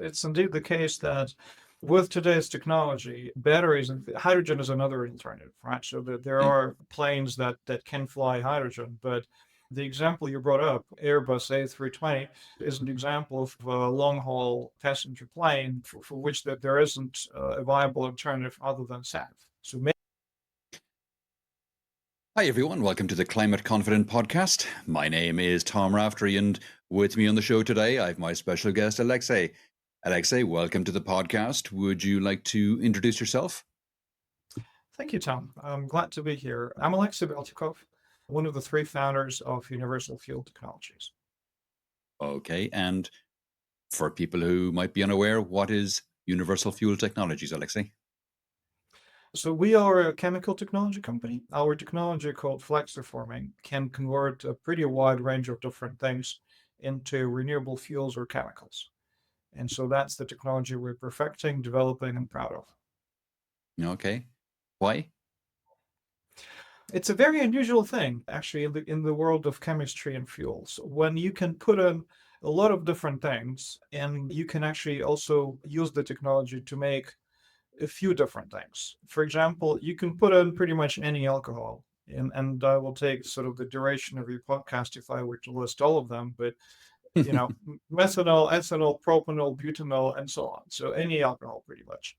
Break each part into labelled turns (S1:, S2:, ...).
S1: It's indeed the case that with today's technology, batteries and hydrogen is another alternative, right? So that there
S2: Mm.
S1: are planes that can fly hydrogen, but the example you brought up, Airbus A320, is an example of a long-haul passenger plane for which that there isn't a viable alternative other than SAF. So
S2: Hi, everyone. Welcome to the Climate Confident Podcast. My name is Tom Raftery, and with me on the show today, I have my special guest, Alexei. Alexei, welcome to the podcast. Would you like to introduce yourself?
S1: thank you, Tom. I'm glad to be here. I'm Alexei Beltyukov, one of the three founders of Universal Fuel Technologies.
S2: Okay, and for people who might be unaware, what is Universal Fuel Technologies, Alexei?
S1: So we are a chemical technology company. Our technology called flexiforming can convert a pretty wide range of different things into renewable fuels or chemicals. And so that's the technology we're perfecting, developing, and proud of.
S2: Okay. Why?
S1: It's a very unusual thing, actually, in the world of chemistry and fuels, when you can put in a lot of different things and you can actually also use the technology to make a few different things. For example, you can put in pretty much any alcohol, and I will take sort of the duration of your podcast if I were to list all of them, but methanol, ethanol, propanol, butanol, and so on. So any alcohol, pretty much.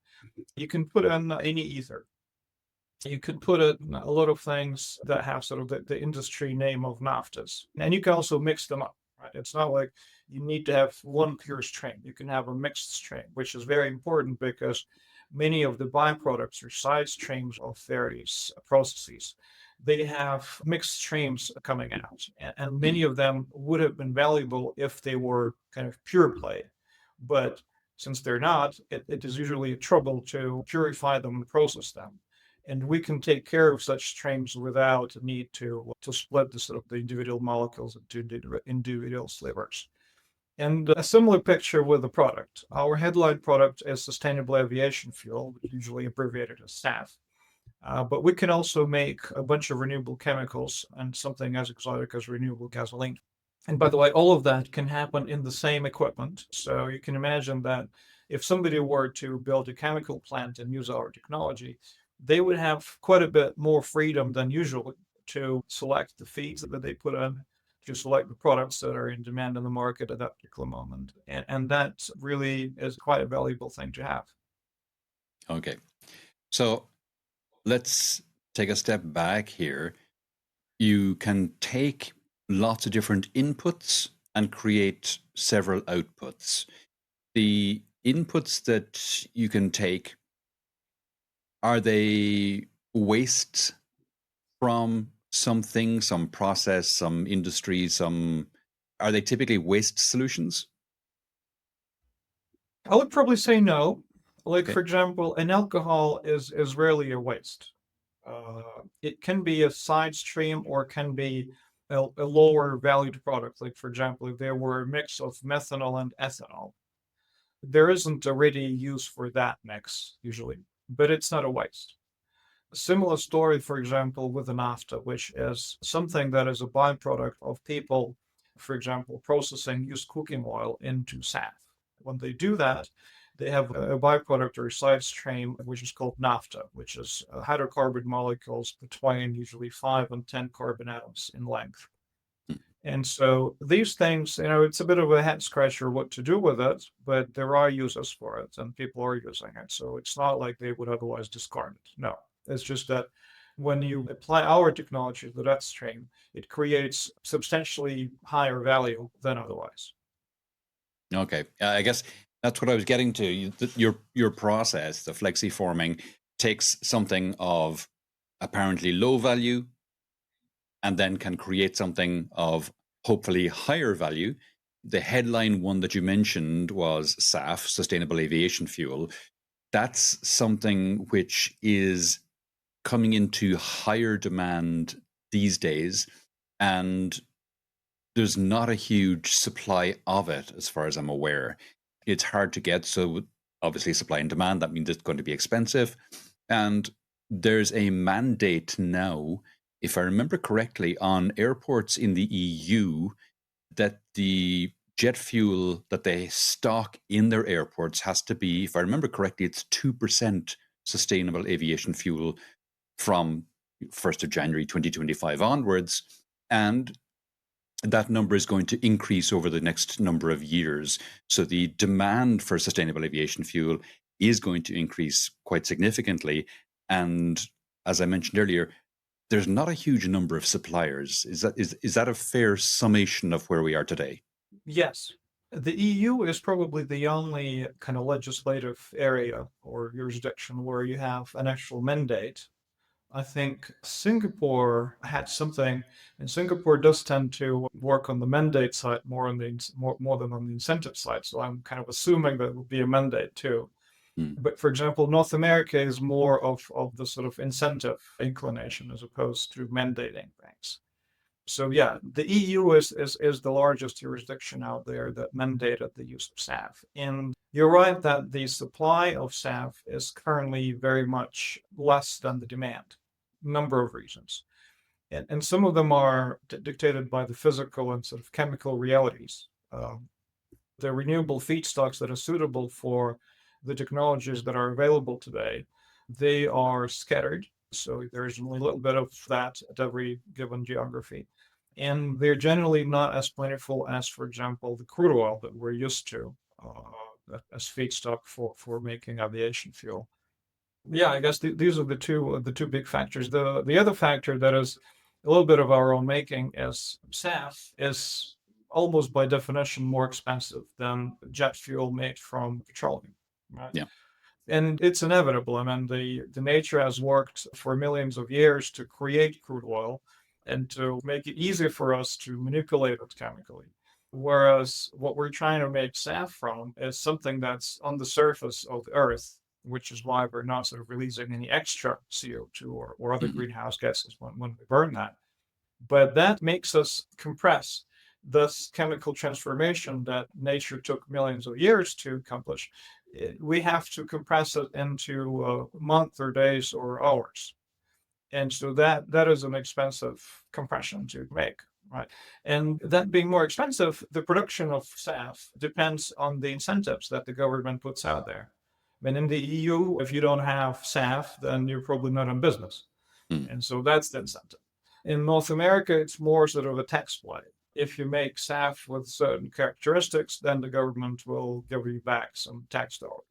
S1: You can put in any ether. You can put in a lot of things that have sort of the industry name of naphthas, and you can also mix them up. Right? It's not like you need to have one pure stream. You can have a mixed stream, which is very important because many of the byproducts or side streams of various processes, they have mixed streams coming out. And many of them would have been valuable if they were kind of pure play. But since they're not, it is usually a trouble to purify them and process them. And we can take care of such streams without the need to split the sort of the individual molecules into individual slivers. And a similar picture with the product. Our headline product is Sustainable Aviation Fuel, usually abbreviated as SAF. But we can also make a bunch of renewable chemicals and something as exotic as renewable gasoline. And by the way, all of that can happen in the same equipment. So you can imagine that if somebody were to build a chemical plant and use our technology, they would have quite a bit more freedom than usual to select the feeds that they put in, to select the products that are in demand in the market at that particular moment. And that really is quite a valuable thing to have.
S2: Okay. So let's take a step back here. You can take lots of different inputs and create several outputs. The inputs that you can take, are they waste from something, some process, some industry, are they typically waste solutions?
S1: I would probably say no. Like,
S2: Okay.
S1: for example, an alcohol is rarely a waste. It can be a side stream or can be a lower valued product. Like, for example, if there were a mix of methanol and ethanol, there isn't a ready use for that mix usually, but it's not a waste. A similar story, for example, with the naphtha, which is something that is a byproduct of people, for example, processing used cooking oil into SAF. When they do that, they have a byproduct or a side stream, which is called naphtha, which is hydrocarbon molecules between usually 5 and 10 carbon atoms in length. And so these things, it's a bit of a head scratcher what to do with it, but there are uses for it and people are using it. So it's not like they would otherwise discard it. No, it's just that when you apply our technology to that stream, it creates substantially higher value than otherwise.
S2: Okay. I guess that's what I was getting to. Your process, the flexiforming, takes something of apparently low value and then can create something of hopefully higher value. The headline one that you mentioned was SAF, Sustainable Aviation Fuel. That's something which is coming into higher demand these days, and there's not a huge supply of it as far as I'm aware. It's hard to get, so obviously supply and demand, that means it's going to be expensive. And there's a mandate now, if I remember correctly, on airports in the EU that the jet fuel that they stock in their airports has to be, if I remember correctly, it's 2% sustainable aviation fuel from 1st of January 2025 onwards. And that number is going to increase over the next number of years. So the demand for sustainable aviation fuel is going to increase quite significantly. And as I mentioned earlier, there's not a huge number of suppliers. Is that a fair summation of where we are today?
S1: Yes. The EU is probably the only kind of legislative area or jurisdiction where you have an actual mandate. I think Singapore had something, and Singapore does tend to work on the mandate side more on more than on the incentive side. So I'm kind of assuming that it would be a mandate too.
S2: Hmm.
S1: But for example, North America is more of the sort of incentive inclination as opposed to mandating things. So yeah, the EU is the largest jurisdiction out there that mandated the use of SAF. And you're right that the supply of SAF is currently very much less than the demand. Number of reasons. And some of them are dictated by the physical and sort of chemical realities. The renewable feedstocks that are suitable for the technologies that are available today, they are scattered. So there's only a little bit of that at every given geography. And they're generally not as plentiful as, for example, the crude oil that we're used to as feedstock for making aviation fuel. Yeah, I guess these are the two big factors. The other factor that is a little bit of our own making is SAF is almost by definition more expensive than jet fuel made from petroleum, right?
S2: Yeah.
S1: And it's inevitable. I mean, the nature has worked for millions of years to create crude oil and to make it easier for us to manipulate it chemically. Whereas what we're trying to make SAF from is something that's on the surface of the Earth, which is why we're not sort of releasing any extra CO2 or other greenhouse gases when we burn that. But that makes us compress this chemical transformation that nature took millions of years to accomplish. We have to compress it into a month or days or hours. And so that is an expensive compression to make, right? And that being more expensive, the production of SAF depends on the incentives that the government puts out there. I mean, in the EU, if you don't have SAF, then you're probably not in business. And so that's the incentive. In North America, it's more sort of a tax play. If you make SAF with certain characteristics, then the government will give you back some tax dollars.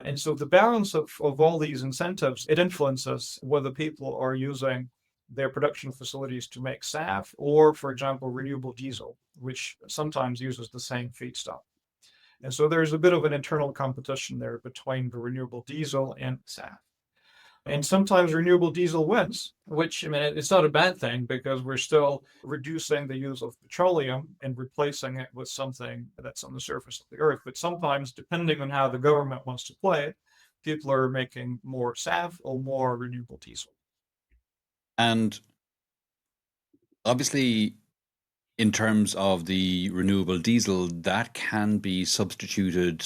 S1: And so the balance of all these incentives, it influences whether people are using their production facilities to make SAF or, for example, renewable diesel, which sometimes uses the same feedstock. And so there's a bit of an internal competition there between the renewable diesel and SAF. And sometimes renewable diesel wins, which, I mean, it's not a bad thing because we're still reducing the use of petroleum and replacing it with something that's on the surface of the earth. But sometimes, depending on how the government wants to play it, people are making more SAF or more renewable diesel.
S2: And obviously, in terms of the renewable diesel, that can be substituted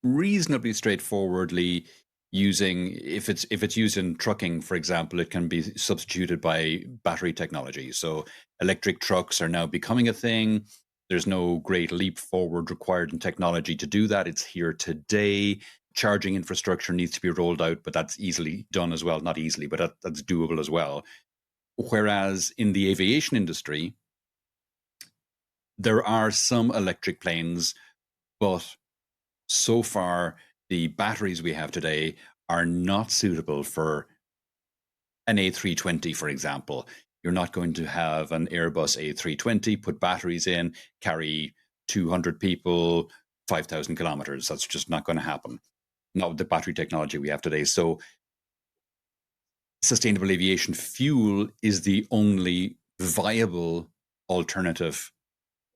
S2: reasonably straightforwardly using, if it's used in trucking, for example, it can be substituted by battery technology. So electric trucks are now becoming a thing. There's no great leap forward required in technology to do that. It's here today. Charging infrastructure needs to be rolled out, but that's easily done as well. Not easily, but that's doable as well. Whereas in the aviation industry, there are some electric planes, but so far the batteries we have today are not suitable for an A320, for example. You're not going to have an Airbus A320, put batteries in, carry 200 people, 5,000 kilometers. That's just not going to happen. Not with the battery technology we have today. So sustainable aviation fuel is the only viable alternative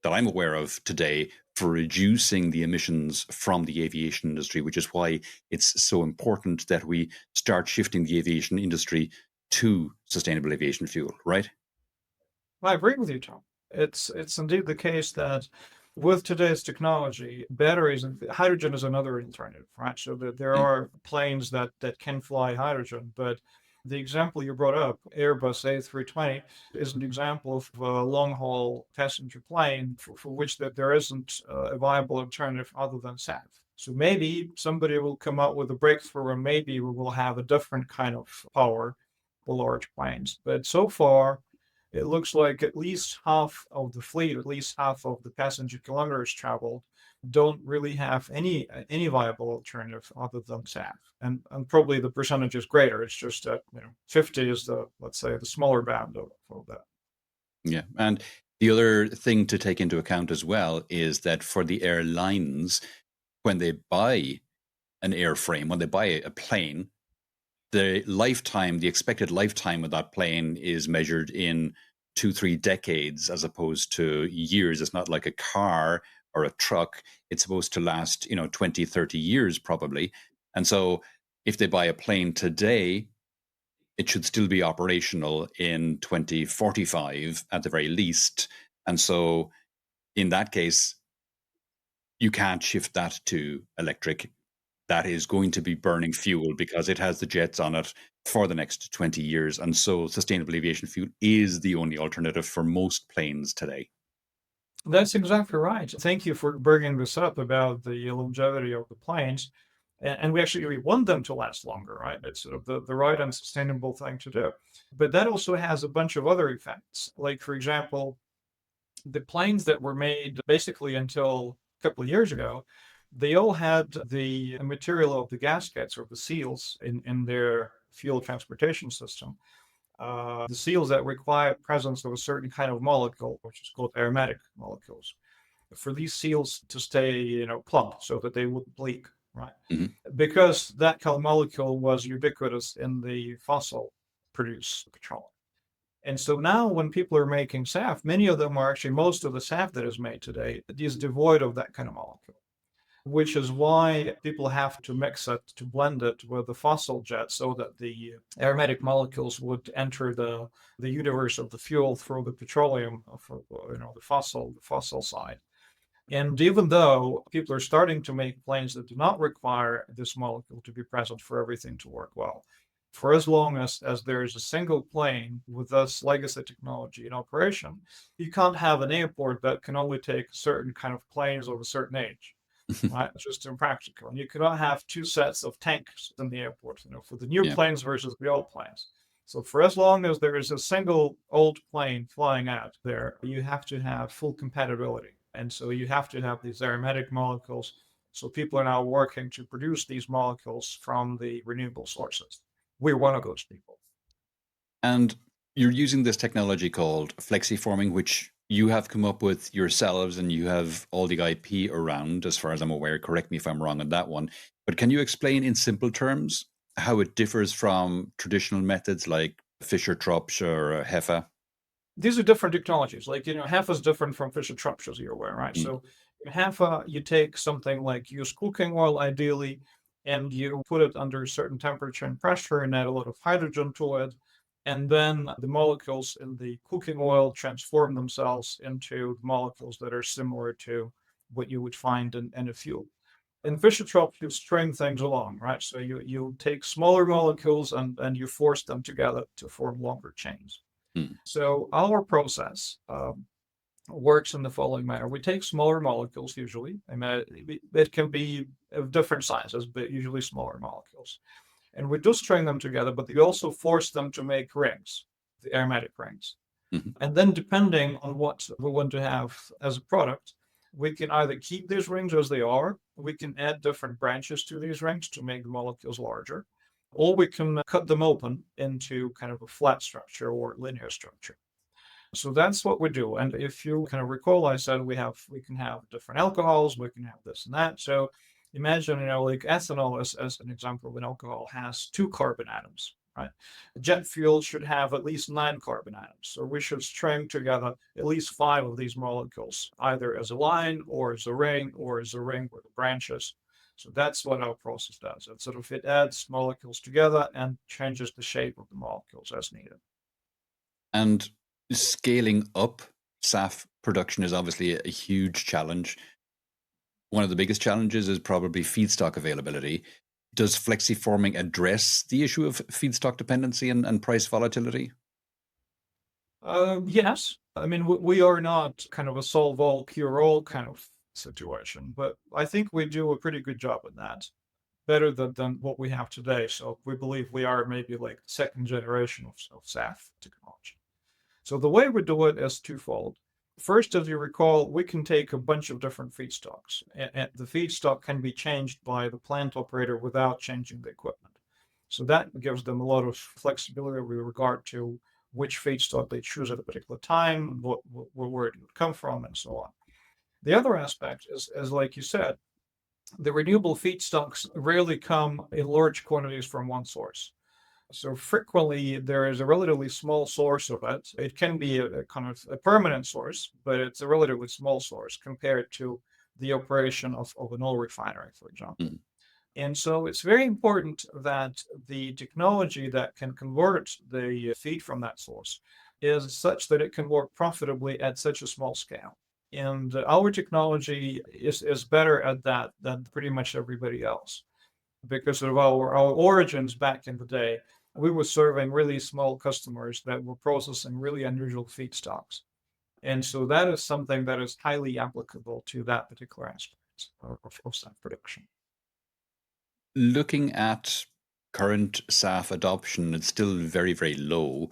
S2: that I'm aware of today for reducing the emissions from the aviation industry, which is why it's so important that we start shifting the aviation industry to sustainable aviation fuel, right?
S1: I agree with you, Tom. It's indeed the case that with today's technology, batteries and hydrogen is another alternative, right? So that there are planes that can fly hydrogen, but The example you brought up, Airbus A320, is an example of a long-haul passenger plane for which that there isn't a viable alternative other than SAF. So maybe somebody will come up with a breakthrough, and maybe we will have a different kind of power for large planes. But so far, it looks like at least half of the fleet, at least half of the passenger kilometers traveled, don't really have any viable alternative other than SAF. And probably the percentage is greater. It's just that 50 is the, let's say, the smaller bound of that.
S2: Yeah. And the other thing to take into account as well is that for the airlines, when they buy an airframe, when they buy a plane, the expected lifetime of that plane is measured in 2-3 decades as opposed to years. It's not like a car or a truck. It's supposed to last, 20, 30 years probably. And so if they buy a plane today, it should still be operational in 2045 at the very least. And so in that case, you can't shift that to electric. That is going to be burning fuel because it has the jets on it for the next 20 years. And so sustainable aviation fuel is the only alternative for most planes today.
S1: That's exactly right. Thank you for bringing this up about the longevity of the planes. And we want them to last longer, right? It's sort of the right and sustainable thing to do. But that also has a bunch of other effects. Like, for example, the planes that were made basically until a couple of years ago, they all had the material of the gaskets or the seals in their fuel transportation system. The seals that require presence of a certain kind of molecule, which is called aromatic molecules, for these seals to stay, plump so that they wouldn't leak, right?
S2: Mm-hmm.
S1: Because that kind of molecule was ubiquitous in the fossil produced petroleum. And so now when people are making SAF, many of them are actually, most of the SAF that is made today is devoid of that kind of molecule, which is why people have to mix it, to blend it with the fossil jet so that the aromatic molecules would enter the universe of the fuel through the petroleum, for, the fossil side. And even though people are starting to make planes that do not require this molecule to be present for everything to work well, for as long as there is a single plane with this legacy technology in operation, you can't have an airport that can only take certain kind of planes of a certain age. Right? It's just impractical. And you cannot have two sets of tanks in the airport, for the new planes versus the old planes. So for as long as there is a single old plane flying out there, you have to have full compatibility. And so you have to have these aromatic molecules. So people are now working to produce these molecules from the renewable sources. We're one of those people.
S2: And you're using this technology called flexiforming, which you have come up with yourselves, and you have all the IP around, as far as I'm aware. Correct me if I'm wrong on that one. But can you explain in simple terms how it differs from traditional methods like Fischer Tropsch or HEFA?
S1: These are different technologies. Like, HEFA is different from Fischer Tropsch, as you're aware, right? Mm. So in HEFA, you take something like used cooking oil, ideally, and you put it under a certain temperature and pressure and add a lot of hydrogen to it. And then the molecules in the cooking oil transform themselves into molecules that are similar to what you would find in a fuel. In Fischer Tropsch, you string things along, right? So you take smaller molecules and you force them together to form longer chains. So our process works in the following manner. We take smaller molecules usually. I mean, it can be of different sizes, but usually smaller molecules. And we do string them together, but we also force them to make rings, the aromatic rings. Mm-hmm. And then depending on what we want to have as a product, we can either keep these rings as they are, we can add different branches to these rings to make the molecules larger, or we can cut them open into kind of a flat structure or linear structure. So that's what we do. And if you kind of recall, I said we can have different alcohols, we can have this and that. So imagine, like ethanol as an example of an alcohol has 2 carbon atoms, right? Jet fuel should have at least 9 carbon atoms. So we should string together at least 5 of these molecules, either as a line or as a ring with branches. So that's what our process does. It adds molecules together and changes the shape of the molecules as needed.
S2: And scaling up SAF production is obviously a huge challenge. One of the biggest challenges is probably feedstock availability. Does flexiforming address the issue of feedstock dependency and price volatility?
S1: Yes. I mean, we are not kind of a solve all, cure all kind of situation, but I think we do a pretty good job in that, better than what we have today. So we believe we are maybe like second generation of SAF technology. So the way we do it is twofold. First, as you recall, we can take a bunch of different feedstocks, and the feedstock can be changed by the plant operator without changing the equipment. So that gives them a lot of flexibility with regard to which feedstock they choose at a particular time, where it would come from, and so on. The other aspect is, as like you said, the renewable feedstocks rarely come in large quantities from one source. So frequently there is a relatively small source of it. It can be a kind of a permanent source, but it's a relatively small source compared to the operation of an oil refinery, for example.
S2: Mm.
S1: And so it's very important that the technology that can convert the feed from that source is such that it can work profitably at such a small scale. And our technology is better at that than pretty much everybody else because of our origins back in the day. We were serving really small customers that were processing really unusual feedstocks. And so that is something that is highly applicable to that particular aspect of SAF production.
S2: Looking at current SAF adoption, it's still very, very low.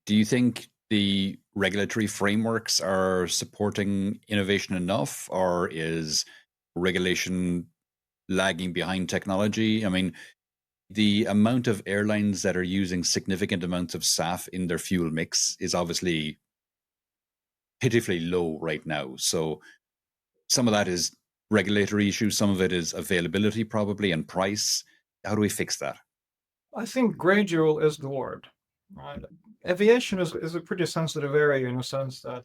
S2: Do you think the regulatory frameworks are supporting innovation enough, or is regulation lagging behind technology? I mean, the amount of airlines that are using significant amounts of SAF in their fuel mix is obviously pitifully low right now. So some of that is regulatory issues, some of it is availability probably and price. How do we fix that?
S1: I think gradual is the word. Right? Aviation is a pretty sensitive area in a sense that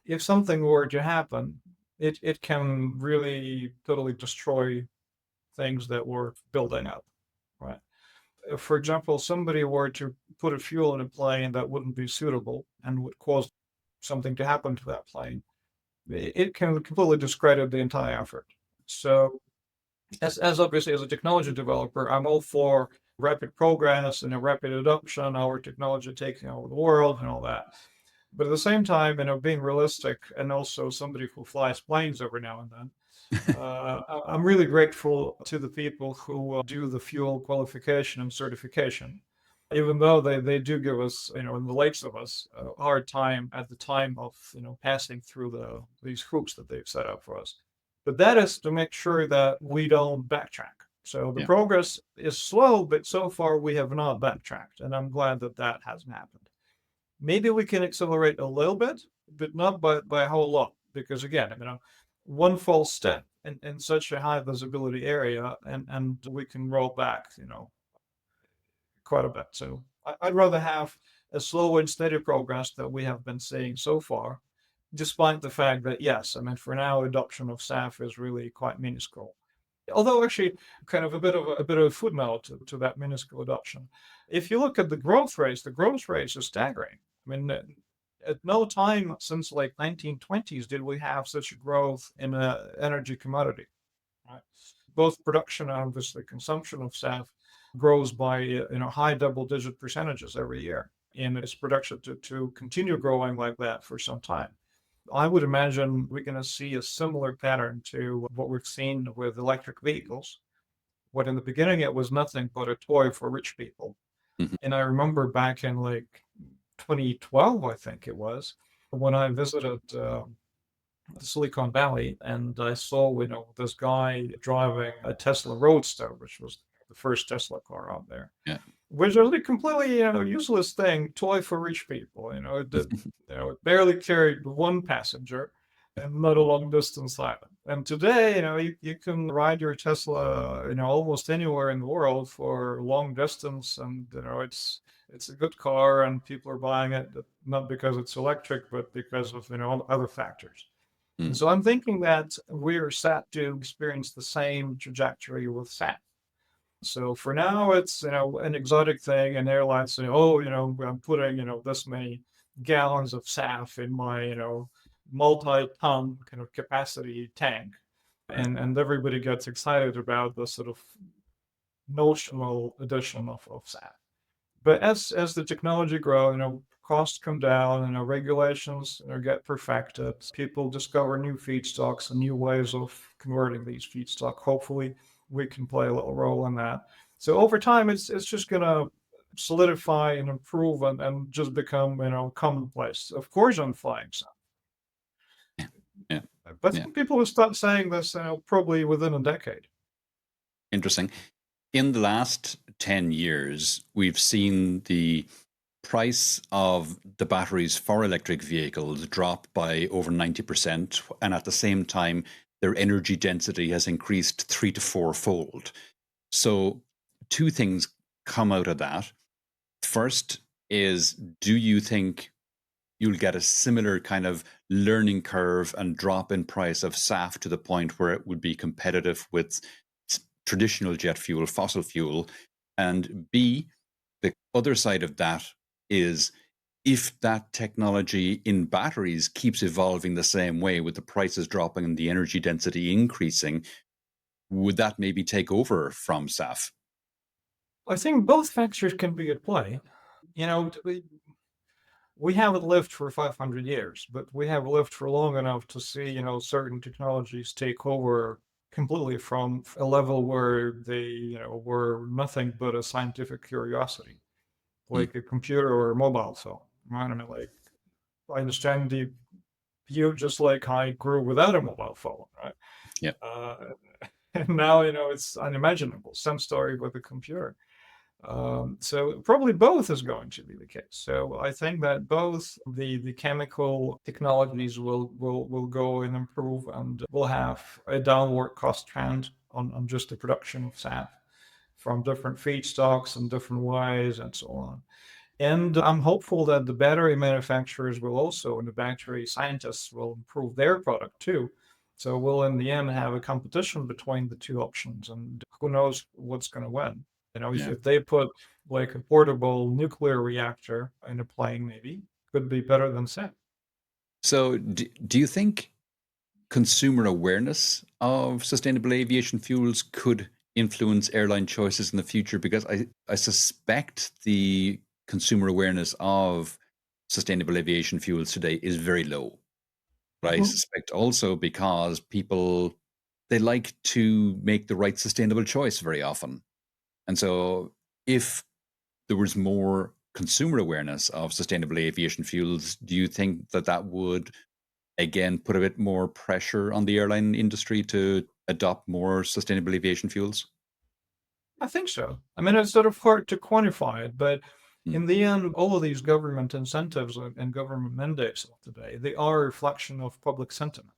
S1: if something were to happen, it can really totally destroy things that we're building up. Right. If, for example, somebody were to put a fuel in a plane that wouldn't be suitable and would cause something to happen to that plane, it can completely discredit the entire effort. So as obviously as a technology developer, I'm all for rapid progress and a rapid adoption, our technology taking over the world and all that. But at the same time, being realistic and also somebody who flies planes every now and then, I'm really grateful to the people who do the fuel qualification and certification, even though they do give us, and the likes of us, a hard time at the time of, passing through these hoops that they've set up for us. But that is to make sure that we don't backtrack. So the
S2: Yeah.
S1: progress is slow, but so far we have not backtracked, and I'm glad that that hasn't happened. Maybe we can accelerate a little bit, but not by a whole lot, because again, one false step in such a high visibility area, and we can roll back, quite a bit. So I'd rather have a slow and steady progress that we have been seeing so far, despite the fact that, yes, for now, adoption of SAF is really quite minuscule. Although actually, kind of a bit of a footnote to that minuscule adoption. If you look at the growth rates are staggering. I mean, at no time since like 1920s did we have such a growth in an energy commodity. Right? Both production and obviously consumption of SAF grows by high double-digit percentages every year, and it's production to continue growing like that for some time. I would imagine we're going to see a similar pattern to what we've seen with electric vehicles. What in the beginning it was nothing but a toy for rich people.
S2: Mhm.
S1: And I remember back in like 2012, I think it was, when I visited Silicon Valley and I saw, this guy driving a Tesla Roadster, which was the first Tesla car out there,
S2: Yeah.
S1: which is a completely useless thing, toy for rich people. It barely carried one passenger, and not a long distance either. And today, you can ride your Tesla, almost anywhere in the world for long distance, and it's a good car, and people are buying it not because it's electric, but because of other factors. And
S2: Mm.
S1: so I'm thinking that we're set to experience the same trajectory with SAF. So for now, it's an exotic thing, and airlines say, "Oh, I'm putting this many gallons of SAF in my multi-ton kind of capacity tank," and everybody gets excited about the sort of notional addition of SAF. But as the technology grow, costs come down, regulations get perfected. People discover new feedstocks and new ways of converting these feedstock. Hopefully, we can play a little role in that. So over time, it's just gonna solidify and improve and just become commonplace. Of course, I'm flying some,
S2: Yeah. Yeah.
S1: but I
S2: Yeah.
S1: think people will start saying this probably within a decade.
S2: Interesting. In the last 10 years, we've seen the price of the batteries for electric vehicles drop by over 90%. And at the same time, their energy density has increased 3 to 4 fold. So, two things come out of that. First is, do you think you'll get a similar kind of learning curve and drop in price of SAF to the point where it would be competitive with traditional jet fuel, fossil fuel? And B, the other side of that is, if that technology in batteries keeps evolving the same way with the prices dropping and the energy density increasing, would that maybe take over from SAF?
S1: I think both factors can be at play. We haven't lived for 500 years, but we have lived for long enough to see, certain technologies take over completely from a level where they, were nothing but a scientific curiosity,
S2: Mm,
S1: like a computer or a mobile phone. Right? I mean, like, I understand you just like I grew without a mobile phone, right?
S2: yeah.
S1: Uh, and now, it's unimaginable. Some story with a computer. So probably both is going to be the case. So I think that both the chemical technologies will go and improve, and will have a downward cost trend on just the production of SAF from different feedstocks and different ways and so on. And I'm hopeful that the battery manufacturers will also, and the battery scientists will improve their product too. So we'll in the end have a competition between the two options, and who knows what's going to win.
S2: Yeah.
S1: If they put like a portable nuclear reactor in a plane, maybe could be better than SAF.
S2: So, do you think consumer awareness of sustainable aviation fuels could influence airline choices in the future? Because I suspect the consumer awareness of sustainable aviation fuels today is very low. But I
S1: Mhm.
S2: suspect also because people, they like to make the right sustainable choice very often. And so if there was more consumer awareness of sustainable aviation fuels, do you think that that would again put a bit more pressure on the airline industry to adopt more sustainable aviation fuels?
S1: I think so. I mean, it's sort of hard to quantify it, but
S2: Mm,
S1: in the end, all of these government incentives and government mandates of today, they are a reflection of public sentiment.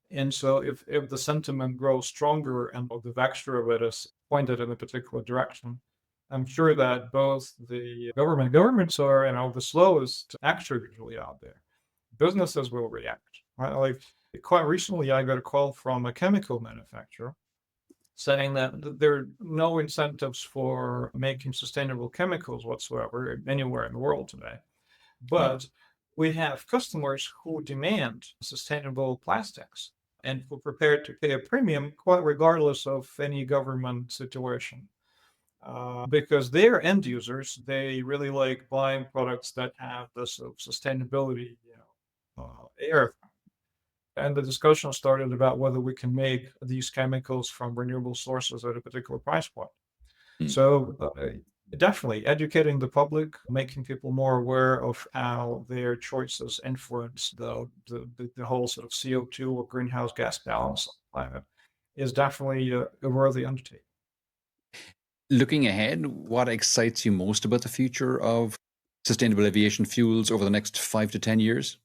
S1: And so if the sentiment grows stronger and the vector of it is pointed in a particular direction, I'm sure that both the governments are, the slowest actor usually out there. Businesses will react. Right? Like quite recently, I got a call from a chemical manufacturer saying that there are no incentives for making sustainable chemicals whatsoever anywhere in the world today.
S2: wow.
S1: But we have customers who demand sustainable plastics and who are prepared to pay a premium quite regardless of any government situation. Because they're end users, they really like buying products that have this sustainability, air. And the discussion started about whether we can make these chemicals from renewable sources at a particular price point.
S2: Mm.
S1: So definitely educating the public, making people more aware of how their choices influence the whole sort of CO2 or greenhouse gas balance on the planet is definitely a worthy undertaking.
S2: Looking ahead, what excites you most about the future of sustainable aviation fuels over the next 5 to 10 years?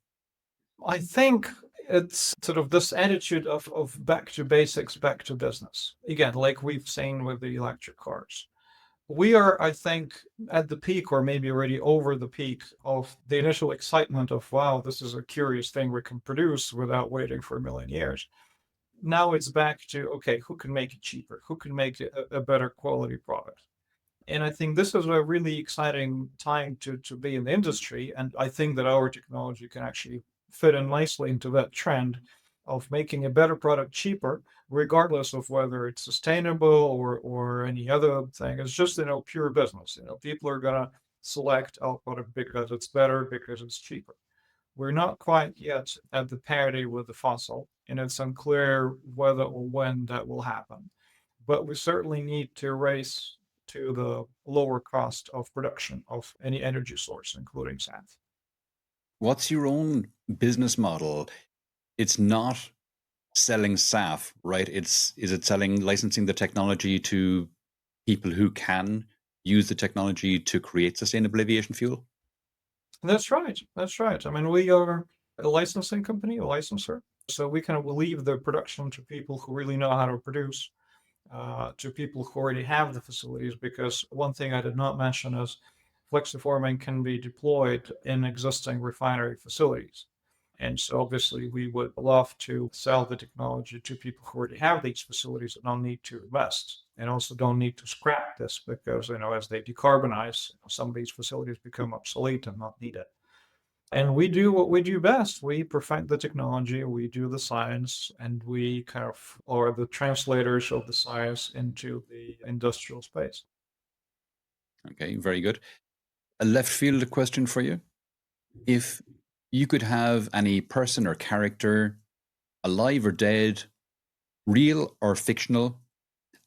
S1: I think it's sort of this attitude of back to basics, back to business. Again, like we've seen with the electric cars. We are, I think, at the peak, or maybe already over the peak of the initial excitement of, wow, this is a curious thing we can produce without waiting for a million years. Now it's back to, okay, who can make it cheaper? Who can make a better quality product? And I think this is a really exciting time to be in the industry. And I think that our technology can actually fit in nicely into that trend of making a better product cheaper, regardless of whether it's sustainable or any other thing. It's just, pure business. People are gonna select our product because it's better, because it's cheaper. We're not quite yet at the parity with the fossil, and it's unclear whether or when that will happen. But we certainly need to race to the lower cost of production of any energy source, including SAF.
S2: What's your own business model? It's not selling SAF, right? Is it selling, licensing the technology to people who can use the technology to create sustainable aviation fuel?
S1: That's right. That's right. I mean, we are a licensing company, a licenser. So we kind of leave the production to people who really know how to produce, to people who already have the facilities. Because one thing I did not mention is flexiforming can be deployed in existing refinery facilities. And so obviously we would love to sell the technology to people who already have these facilities and don't need to invest and also don't need to scrap this because, as they decarbonize, some of these facilities become obsolete and not needed. And we do what we do best. We perfect the technology, we do the science, and we kind of are the translators of the science into the industrial space.
S2: Okay, very good. A left field question for you. If you could have any person or character, alive or dead, real or fictional,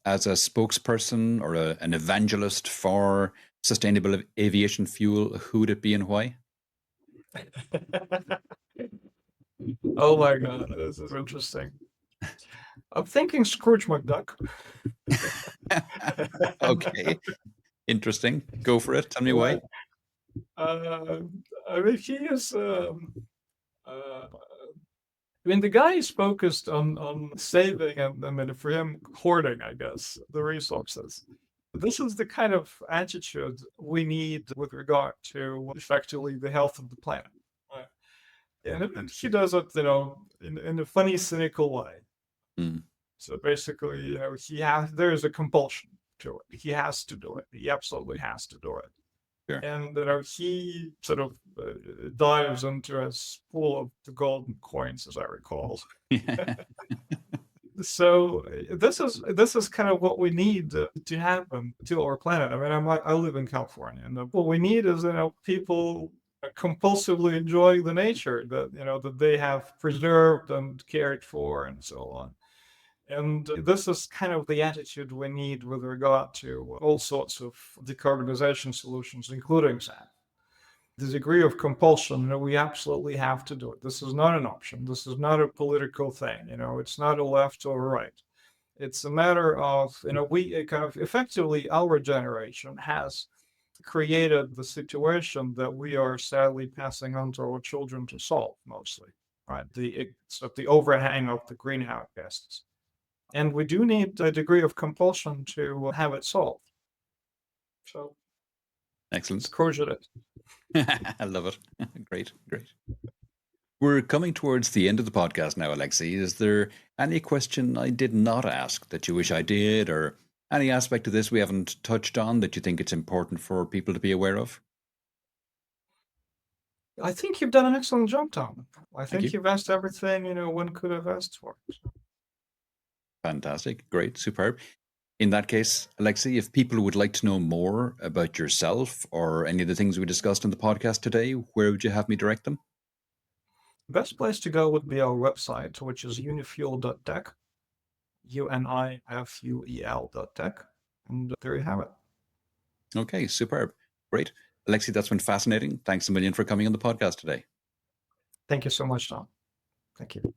S2: as a spokesperson or an evangelist for sustainable aviation fuel, who would it be and why?
S1: Oh my God, this is interesting. I'm thinking Scrooge McDuck.
S2: Okay, interesting. Go for it. Tell me why.
S1: Right. Uh, I mean, he is. Uh, I mean, the guy is focused on saving, and I mean, for him, hoarding, I guess, the resources. This is the kind of attitude we need with regard to effectively the health of the planet. Right. And he does it, in a funny, cynical way.
S2: Mm,
S1: So basically, there is a compulsion to it. He has to do it. He absolutely has to do it.
S2: sure.
S1: And he sort of dives into a pool of the golden coins, as I recall. So this is kind of what we need to happen to our planet. I mean, I live in California, and what we need is people compulsively enjoying the nature that they have preserved and cared for, and so on. And this is kind of the attitude we need with regard to all sorts of decarbonization solutions, including SAF. The degree of compulsion, we absolutely have to do it. This is not an option. This is not a political thing. It's not a left or a right. It's a matter of, we kind of effectively, our generation has created the situation that we are sadly passing on to our children to solve mostly, right? The overhang of the greenhouse gases. And we do need a degree of compulsion to have it solved. So
S2: Excellent.
S1: Scrooge it is.
S2: I love it. Great, great. We're coming towards the end of the podcast now, Alexei. Is there any question I did not ask that you wish I did, or any aspect of this we haven't touched on that you think it's important for people to be aware of?
S1: I think you've done an excellent job, Tom. I
S2: Thank
S1: think
S2: you.
S1: you've asked everything, one could have asked for.
S2: Fantastic. Great. Superb. In that case, Alexei, if people would like to know more about yourself or any of the things we discussed in the podcast today, where would you have me direct them?
S1: Best place to go would be our website, which is unifuel.tech, unifuel.tech. And there you have it.
S2: Okay, superb. Great. Alexei, that's been fascinating. Thanks a million for coming on the podcast today.
S1: Thank you so much, Tom. Thank you.